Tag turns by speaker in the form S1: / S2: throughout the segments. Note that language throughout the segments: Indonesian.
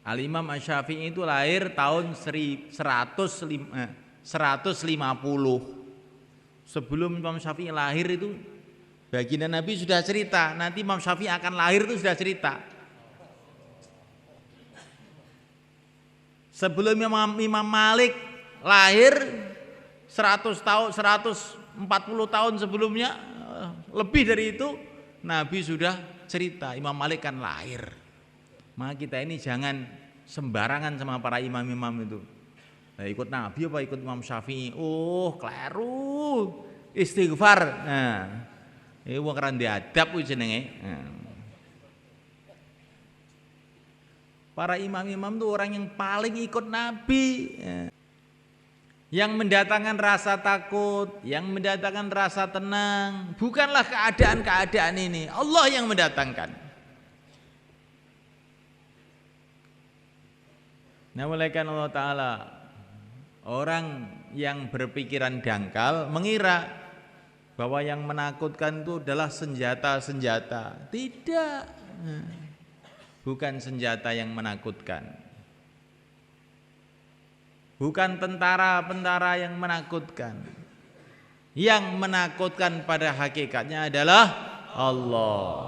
S1: Al-Imam Asy-Syafi'i itu lahir tahun 150. Sebelum Imam Syafi'i lahir itu baginda Nabi sudah cerita, nanti Imam Syafi'i akan lahir itu sudah cerita. Sebelum Imam Malik lahir 100 tahun, 140 tahun sebelumnya, lebih dari itu Nabi sudah cerita Imam Malik kan lahir. Maka kita ini jangan sembarangan sama para imam-imam itu. Nah, ikut Nabi apa ikut Imam Syafi'i? Oh, keliru. Istighfar. Nah, ini wong kan diadab kuwi jenenge. Para imam-imam itu orang yang paling ikut Nabi. Yang mendatangkan rasa takut, yang mendatangkan rasa tenang, bukanlah keadaan-keadaan ini. Allah yang mendatangkan. Nah, oleh karena Allah Ta'ala, orang yang berpikiran dangkal mengira bahwa yang menakutkan itu adalah senjata-senjata. Tidak, bukan senjata yang menakutkan, bukan tentara-tentara yang menakutkan. Yang menakutkan pada hakikatnya adalah Allah.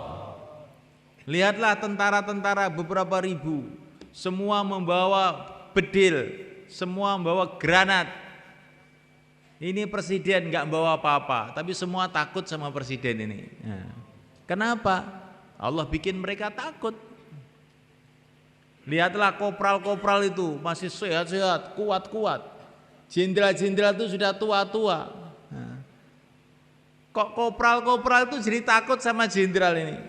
S1: Lihatlah tentara-tentara beberapa ribu, semua membawa bedil, semua membawa granat. Ini presiden nggak bawa apa-apa, tapi semua takut sama presiden ini. Nah, kenapa? Allah bikin mereka takut. Lihatlah kopral-kopral itu masih sehat-sehat, kuat-kuat. Jenderal-jenderal itu sudah tua-tua. Nah, kok kopral-kopral itu jadi takut sama jenderal ini?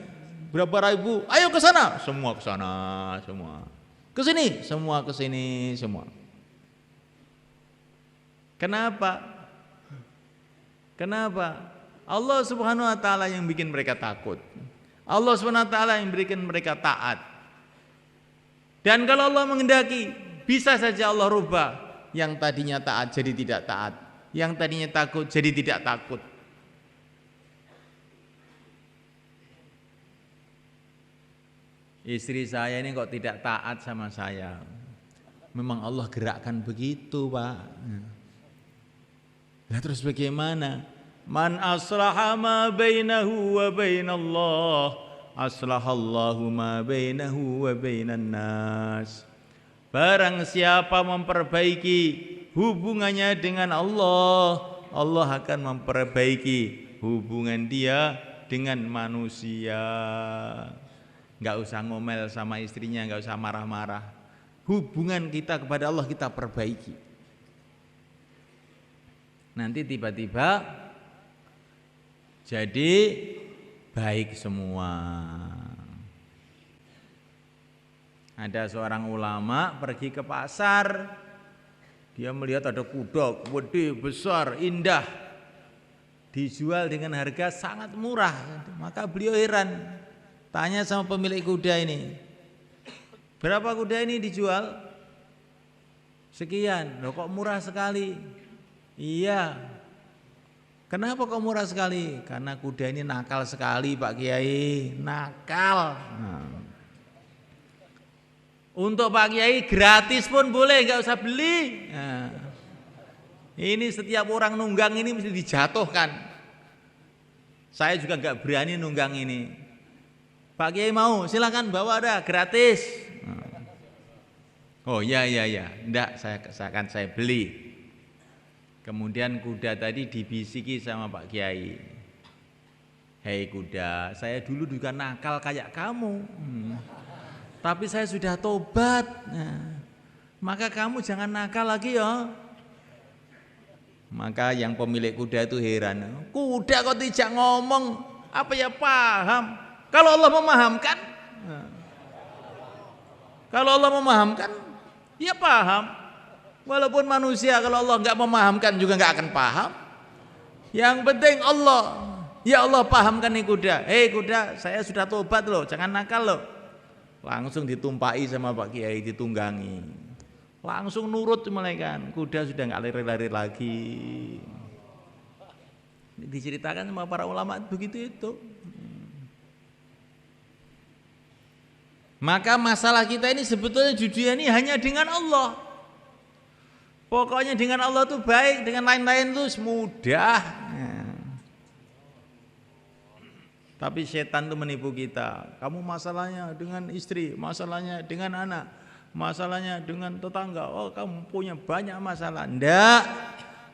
S1: Berapa ribu? Ayo ke sana, semua ke sana, semua. Ke sini, semua ke sini, semua. Kenapa? Kenapa? Allah Subhanahu wa taala yang bikin mereka takut. Allah Subhanahu wa taala yang bikin mereka taat. Dan kalau Allah menghendaki, bisa saja Allah rubah yang tadinya taat jadi tidak taat, yang tadinya takut jadi tidak takut. Istri saya ini kok tidak taat sama saya. Memang Allah gerakkan begitu, Pak. Nah, terus bagaimana? Man aslaha ma bainahu wa bainallah, aslahallahu ma bainahu wa bainan nas. Barang siapa memperbaiki hubungannya dengan Allah, Allah akan memperbaiki hubungan dia dengan manusia. Enggak usah ngomel sama istrinya, enggak usah marah-marah. Hubungan kita kepada Allah kita perbaiki. Nanti tiba-tiba jadi baik semua. Ada seorang ulama pergi ke pasar, dia melihat ada kuda gede, besar, indah, dijual dengan harga sangat murah. Maka beliau heran, tanya sama pemilik kuda ini, berapa kuda ini dijual? Sekian. Loh, kok murah sekali? Iya. Kenapa kok murah sekali? Karena kuda ini nakal sekali, Pak Kiai. Nakal. Untuk Pak Kiai gratis pun boleh, nggak usah beli. Nah, ini setiap orang nunggang ini mesti dijatuhkan. Saya juga nggak berani nunggang ini. Pak Kiai mau, silakan bawa, ada gratis. Oh ya, enggak, saya beli. Kemudian kuda tadi dibisiki sama Pak Kiai. Hei kuda, saya dulu juga nakal kayak kamu. Tapi saya sudah tobat. Nah, maka kamu jangan nakal lagi ya. Maka yang pemilik kuda itu heran. Kuda kok tidak ngomong, apa ya paham? Kalau Allah memahamkan, kalau Allah memahamkan, ya paham. Walaupun manusia kalau Allah nggak memahamkan juga nggak akan paham. Yang penting Allah, ya Allah pahamkan nih kuda. Hei kuda, saya sudah tobat loh, jangan nakal loh. Langsung ditumpai sama Pak Kiai, ditunggangi. Langsung nurut mereka. Kuda sudah nggak lari-lari lagi. Diceritakan sama para ulama begitu itu. Maka masalah kita ini sebetulnya di dunia ini hanya dengan Allah. Pokoknya dengan Allah itu baik, dengan lain-lain itu mudah. Tapi setan itu menipu kita. Kamu masalahnya dengan istri, masalahnya dengan anak, masalahnya dengan tetangga. Oh, kamu punya banyak masalah. Enggak.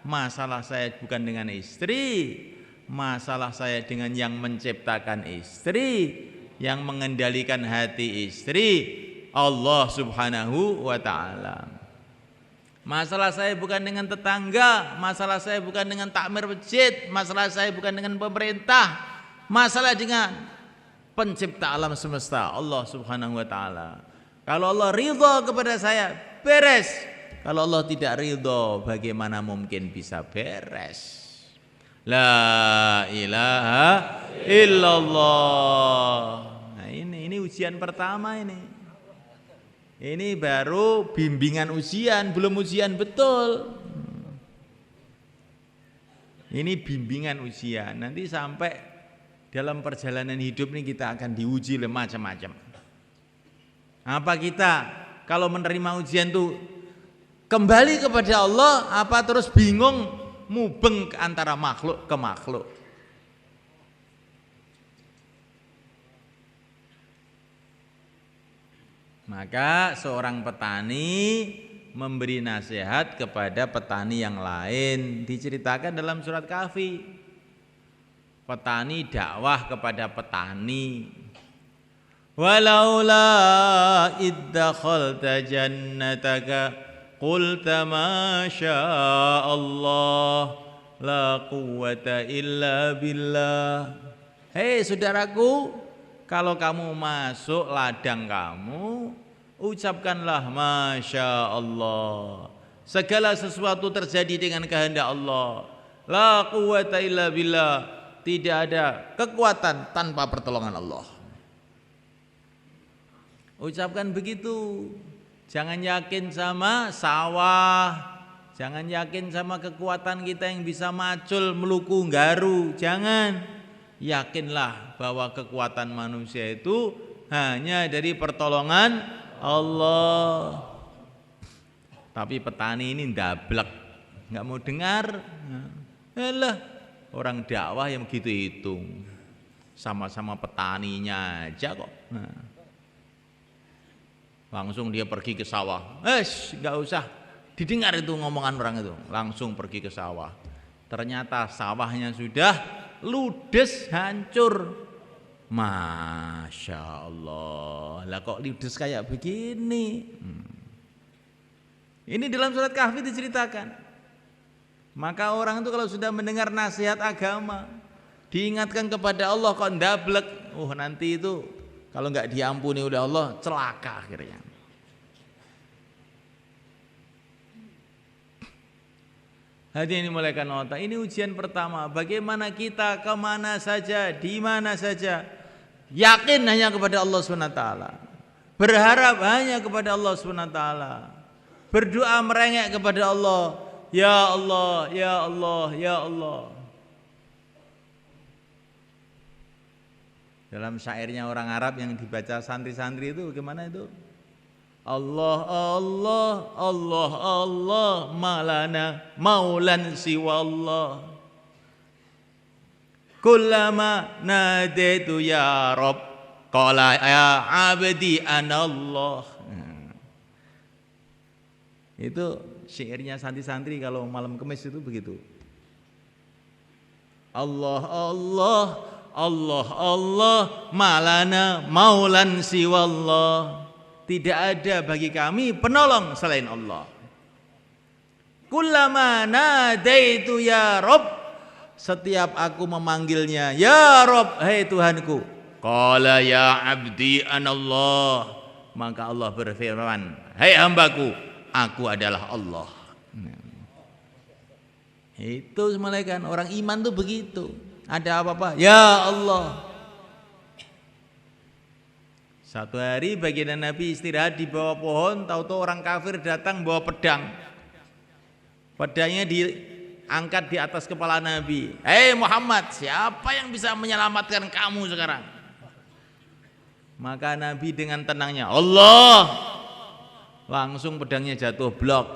S1: Masalah saya bukan dengan istri. Masalah saya dengan yang menciptakan istri, yang mengendalikan hati istri, Allah Subhanahu wa ta'ala. Masalah saya bukan dengan tetangga, masalah saya bukan dengan takmir masjid, masalah saya bukan dengan pemerintah, masalah dengan pencipta alam semesta, Allah Subhanahu wa ta'ala. Kalau Allah ridha kepada saya, beres. Kalau Allah tidak ridha, bagaimana mungkin bisa beres? La ilaha illallah. Nah, ini ujian pertama ini. Ini baru bimbingan ujian, belum ujian betul. Ini bimbingan ujian. Nanti sampai dalam perjalanan hidup ini kita akan diuji macam-macam. Apa kita kalau menerima ujian itu kembali kepada Allah, apa terus bingung mubeng antara makhluk ke makhluk? Maka seorang petani memberi nasihat kepada petani yang lain. Diceritakan dalam surat Kahfi. Petani dakwah kepada petani. Walaula iddakhalta jannataka qulta ma Allah la quwwata illa billah. Hei saudaraku, kalau kamu masuk ladang kamu, ucapkanlah Masya Allah. Segala sesuatu terjadi dengan kehendak Allah. La quwwata illa billah. Tidak ada kekuatan tanpa pertolongan Allah. Ucapkan begitu. Jangan yakin sama sawah. Jangan yakin sama kekuatan kita yang bisa macul meluku garu. Jangan. Yakinlah bahwa kekuatan manusia itu hanya dari pertolongan Allah. Tapi petani ini ndablek, nggak mau dengar. Alah, orang dakwah yang begitu hitung, sama-sama petaninya aja kok. Langsung dia pergi ke sawah. Nggak usah didengar itu ngomongan orang itu. Langsung pergi ke sawah. Ternyata sawahnya sudah ludes, hancur. Masya Allah. Lah kok ludes kayak begini? Ini dalam surat Kahfi diceritakan. Maka orang itu kalau sudah mendengar nasihat agama, diingatkan kepada Allah kok ndablek, nanti itu kalau nggak diampuni oleh Allah celaka akhirnya. Hadirin dimulakan otak. Ini ujian pertama. Bagaimana kita kemana saja, di mana saja, yakin hanya kepada Allah SWT. Berharap hanya kepada Allah SWT. Berdoa merengek kepada Allah. Ya Allah, ya Allah, ya Allah. Dalam syairnya orang Arab yang dibaca santri-santri itu bagaimana itu? Allah, Allah, Allah, Allah, malana maulan siwallah. Kullama nadaitu ya Rabb, qala ya abdi anallah. Itu syairnya santri-santri kalau malam Kemis itu begitu. Allah, Allah, Allah, Allah, malana maulan siwallah. Tidak ada bagi kami penolong selain Allah. Kullama nadaitu ya Rabb, setiap aku memanggilnya ya Rabb, hai Tuhanku. Qala ya abdi anallah, maka Allah berfirman, hai hambaku, aku adalah Allah. Itu malaikat orang iman tuh begitu. Ada apa-apa, ya Allah. Satu hari baginda Nabi istirahat di bawah pohon, tahu-tahu orang kafir datang bawa pedang. Pedangnya diangkat di atas kepala Nabi. Hei Muhammad, siapa yang bisa menyelamatkan kamu sekarang? Maka Nabi dengan tenangnya, Allah, langsung pedangnya jatuh blok.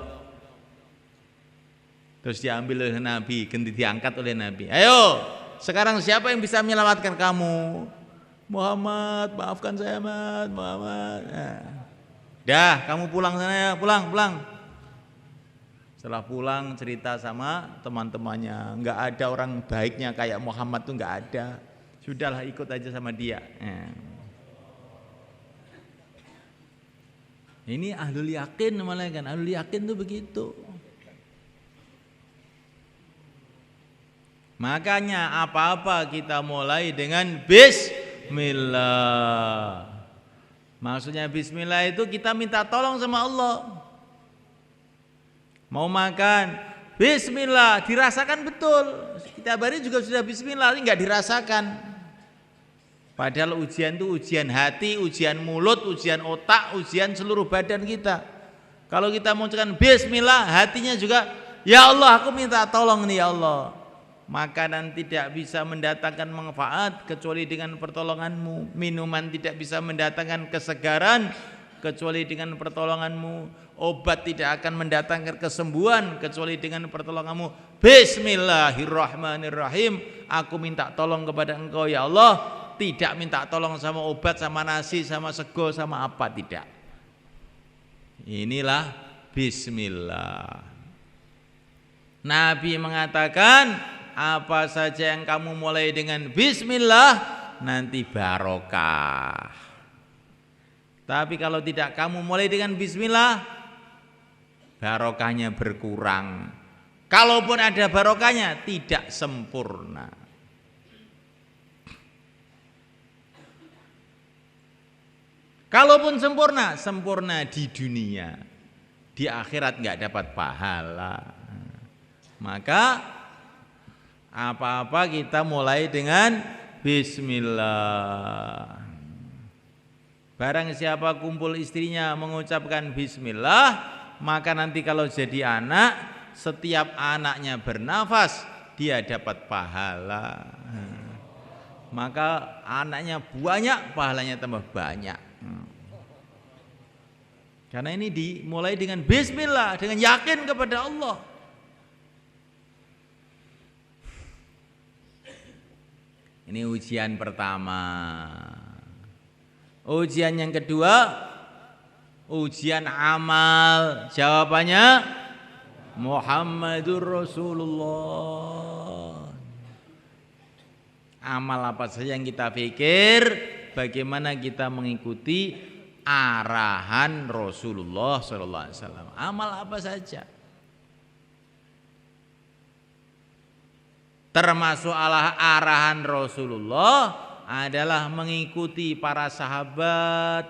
S1: Terus diambil oleh Nabi, diangkat oleh Nabi. Ayo, sekarang siapa yang bisa menyelamatkan kamu? Muhammad, maafkan saya Muhammad. Nah. Dah, kamu pulang sana ya, pulang. Setelah pulang cerita sama teman-temannya, nggak ada orang baiknya kayak Muhammad tuh nggak ada. Sudahlah ikut aja sama dia. Ini ahlul yakin malah kan, ahlul yakin tuh begitu. Makanya apa-apa kita mulai dengan Bismillah. Maksudnya Bismillah itu kita minta tolong sama Allah. Mau makan, Bismillah, dirasakan betul. Setiap hari juga sudah Bismillah, ini enggak dirasakan. Padahal ujian itu ujian hati, ujian mulut, ujian otak, ujian seluruh badan kita. Kalau kita mengucapkan Bismillah, hatinya juga, ya Allah aku minta tolong nih ya Allah. Makanan tidak bisa mendatangkan manfaat kecuali dengan pertolonganmu. Minuman tidak bisa mendatangkan kesegaran kecuali dengan pertolonganmu. Obat tidak akan mendatangkan kesembuhan kecuali dengan pertolonganmu. Bismillahirrahmanirrahim. Aku minta tolong kepada Engkau ya Allah. Tidak minta tolong sama obat, sama nasi, sama sego, sama apa, tidak. Inilah Bismillah. Nabi mengatakan, apa saja yang kamu mulai dengan Bismillah nanti barokah. Tapi kalau tidak kamu mulai dengan Bismillah, barokahnya berkurang. Kalaupun ada barokahnya tidak sempurna. Kalaupun sempurna, sempurna di dunia. Di akhirat nggak dapat pahala. Maka apa-apa kita mulai dengan Bismillah. Barang siapa kumpul istrinya mengucapkan Bismillah, maka nanti kalau jadi anak, setiap anaknya bernafas dia dapat pahala. Maka anaknya banyak, pahalanya tambah banyak. Karena ini dimulai dengan Bismillah, dengan yakin kepada Allah. Ini ujian pertama. Ujian yang kedua, ujian amal. Jawabannya Muhammadur Rasulullah. Amal apa saja yang kita pikir, bagaimana kita mengikuti arahan Rasulullah SAW. Amal apa saja. Termasuk arahan Rasulullah adalah mengikuti para sahabat.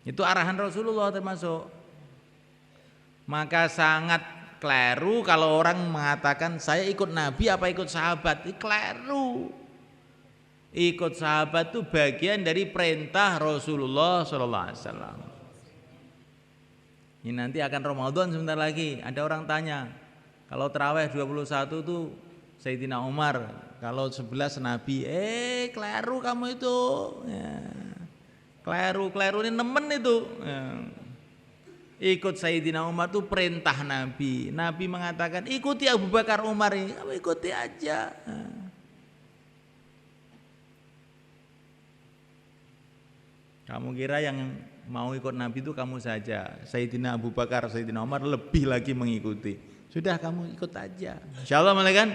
S1: Itu arahan Rasulullah termasuk. Maka sangat keliru kalau orang mengatakan saya ikut Nabi apa ikut sahabat. Itu keliru. Ikut sahabat itu bagian dari perintah Rasulullah SAW. Ini nanti akan Ramadan sebentar lagi. Ada orang tanya, kalau terawih 21 tuh Sayyidina Umar, kalau 11 Nabi. Keliru kamu itu. Ya. Keliru ini nemen itu. Ya. Ikut Sayyidina Umar itu perintah Nabi. Nabi mengatakan ikuti Abu Bakar Umar ini, kamu ikuti aja. Ya. Kamu kira yang mau ikut Nabi itu kamu saja. Sayyidina Abu Bakar, Sayyidina Umar lebih lagi mengikuti. Sudah kamu ikut aja. Insyaallah malaikat.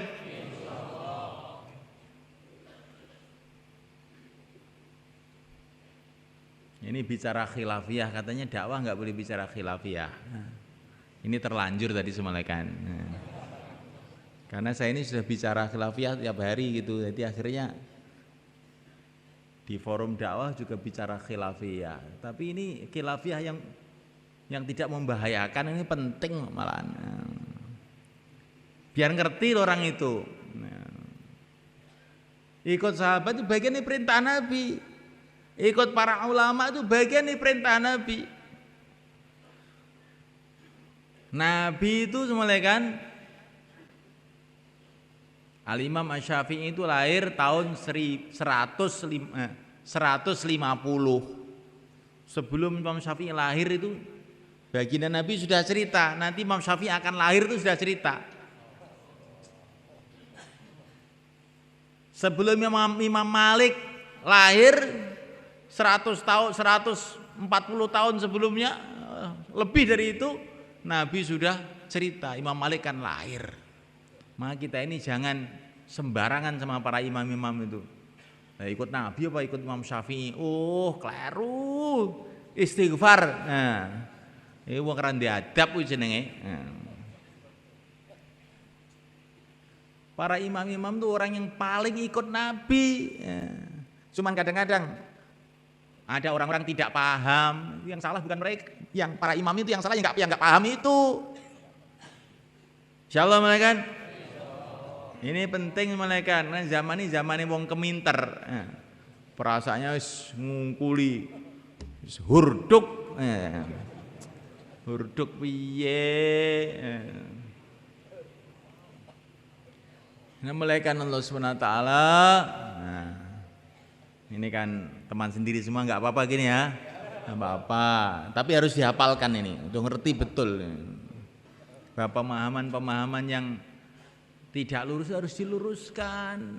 S1: Ini bicara khilafiyah, katanya dakwah nggak boleh bicara khilafiyah. Ini terlanjur tadi semalekan. Karena saya ini sudah bicara khilafiyah tiap hari gitu, jadi akhirnya di forum dakwah juga bicara khilafiyah. Tapi ini khilafiyah yang tidak membahayakan, ini penting malahan. Biar ngerti orang itu. Ikut sahabat itu bagian dari perintah Nabi. Ikut para ulama itu bagian dari perintah Nabi. Nabi itu semalekan Al-Imam Asy-Syafi'i itu lahir tahun 105 150. Sebelum Imam Syafi'i lahir itu baginda Nabi sudah cerita, nanti Imam Syafi'i akan lahir itu sudah cerita. Sebelum Imam Malik lahir 100 tahun, 140 tahun sebelumnya, lebih dari itu Nabi sudah cerita Imam Malik kan lahir. Maka kita ini jangan sembarangan sama para imam-imam itu. Nah, ikut Nabi apa ikut Imam Syafi'i? Oh, keliru. Istighfar. Nah, ini wong keren diadab kuwi jenenge. Para imam-imam itu orang yang paling ikut Nabi. Cuman kadang-kadang ada orang-orang tidak paham, yang salah bukan mereka, yang para imam itu yang salah yang nggak paham itu. Insyaallah malaikat. Ini penting malaikat, karena zaman ini wong keminter. Perasaannya wis ngungkuli, wis hurduk. Hurduk piye? Nah, malaikat Allah Subhanahu wa taala. Nah, ini kan teman sendiri semua nggak apa-apa gini ya. Nggak apa-apa, tapi harus dihafalkan ini, udah ngerti betul. Pemahaman-pemahaman yang tidak lurus harus diluruskan.